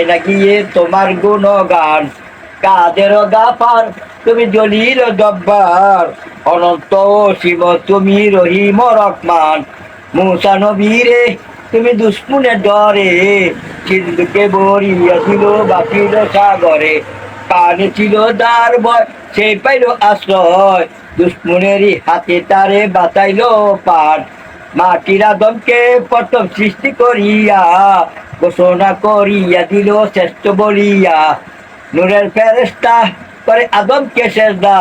না গিয়ে তোমার গুণগান, কাদের গাফার তুমি জলিল জব্বার, অনন্ত শিব তুমি রহিম রহমান। মুসা নবীরে তুমি দুশ্মনের ডরে, সিন্ধুকে বরিয়াছিল বাঁচিল সাগরে। পানি ছিল দার ভয়, সে পাইল আশ্রয়, দুশ্মনেরই হাতে তারে বাঁচাইল পান। মাটির আদমকে প্রথম সৃষ্টি করিয়া ঘোষণা করিয়া দিল শ্রেষ্ঠ বলিয়া। নূরের ফেরেশতা করে আদমকে সেজদা,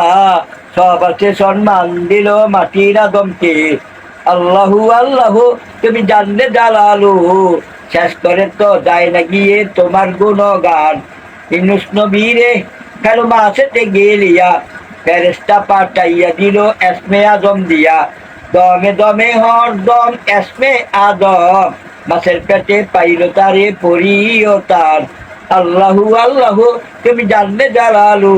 সব আছে সম্মান দিল মাটির আদমকে। আল্লাহু আল্লাহু তুমি জানলে জালালু, শেষ করে তো যায় না গিয়ে তোমার গুণগান। ইউনূস নবীরে কালো মাছেতে গেলিয়া, ফেরেশতা পাঠাইয়া দিল এসমে আজম দিয়া। দমে দমে হরদম এসমে আদম, মাছের পেটে পাইল তারে পরিও তার। আল্লাহু আল্লাহু তুমি জানলে জালালু,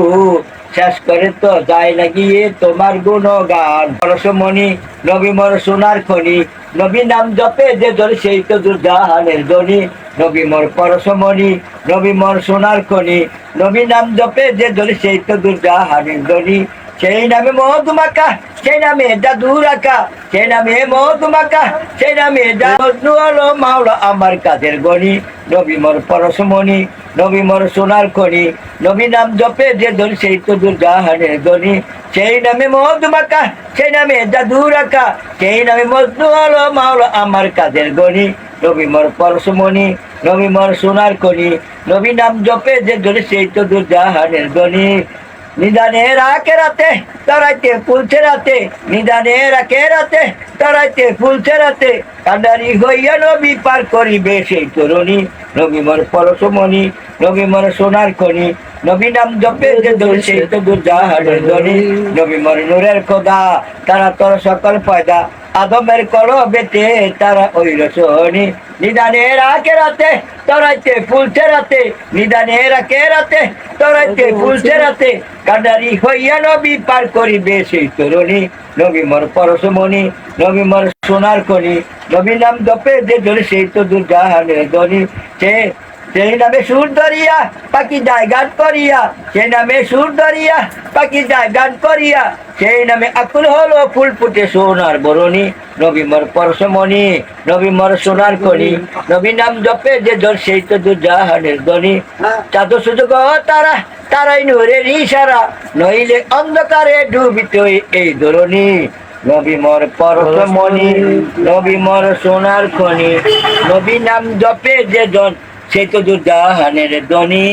শেষ করে তো যায় না গিয়ে তোমার গুণগান। পরশমণি নবী মোর সোনার খনি, নবী নাম জপে যে ধরে সেই তো দুর্জাহানের ধ্বনি। নবী মোর পরশমণি, নবী মোর সোনার খনি, নবী নাম জপে যে ধরে সেই তো দুর্জাহানের ধ্বনি। সেই নামে মধুমাকা, সেই নামে জাদু রাখা, সেই নামে মধুমাকা, সেই নামে জাদু হলো মাওলা আমার কাদের গণি। নবী মোর পরশমণি, নবী মোর সোনার খনি, নবী নাম জপে যে ধরি সেই তো দুর্জাহানের ধ্বনি। সেই নামে মধুমাকা, সেই নামে জাদু রাখা, সেই নামে মজনু হলো মাওলা আমার কাদের গণি। নবী মোর পরশমণি, নবী মোর সোনার খনি, নবী নাম জপে যে ধরি সেই তো দুর্জাহানের ধ্বনি। নিদানের আকে রাতে তরাইতে ফুলছে রাতে, নিদানের আকে রাতে তরাইতে ফুলছে রাতে, কান্ডারি হইয়া নবী পার করিবে সেই তরুণী। নবী মোর পরশমণি, নবী মোর সোনার খনি, নবী নাম জপে যে ধরে সেই তো দুর্জাহানের ধ্বনি। নবী মোর নূরের খোদা, তারা তোর সকল পয়দা, আদমের কলবেতে তারা ওই রসনি। নিদানের আকে রাতে তরাইতে ফুলছে রাতে, নিদানের আকে রাতে তরাইতে ফুলছে রাতে, কান্ডারি হইয়া নবী পার করিবে সেই তরুণী। নবী মোর পরশমণি, নবী মোর সোনার খনি, নবী নাম জপে যে ধরে সেই তো দুর্জাহানের ধ্বনি। সেই নামে সুর ধরিয়া পাখি যায় গান করিয়া, সেই নামে সুর ধরিয়া পাখি যায় গান করিয়া, সেই নামে আকুল হলো ফুল ফুটে সোনার বরণী। নবী মোর পরশমণি, নবী মোর সোনার খনি, নবী নাম জপে যে ধর সেই তো দুর্জাহানের ধ্বনি। চাঁদ সুযোগ তারা, তারাই নূরের ইশারা, নইলে অন্ধকারে ডুবিত এই ধরণী। নবী মোর পরশমণি, নবী মোর সোনার খনি, নবী নাম জপে যে জন সেই তো দুর্জাহানের ধ্বনি।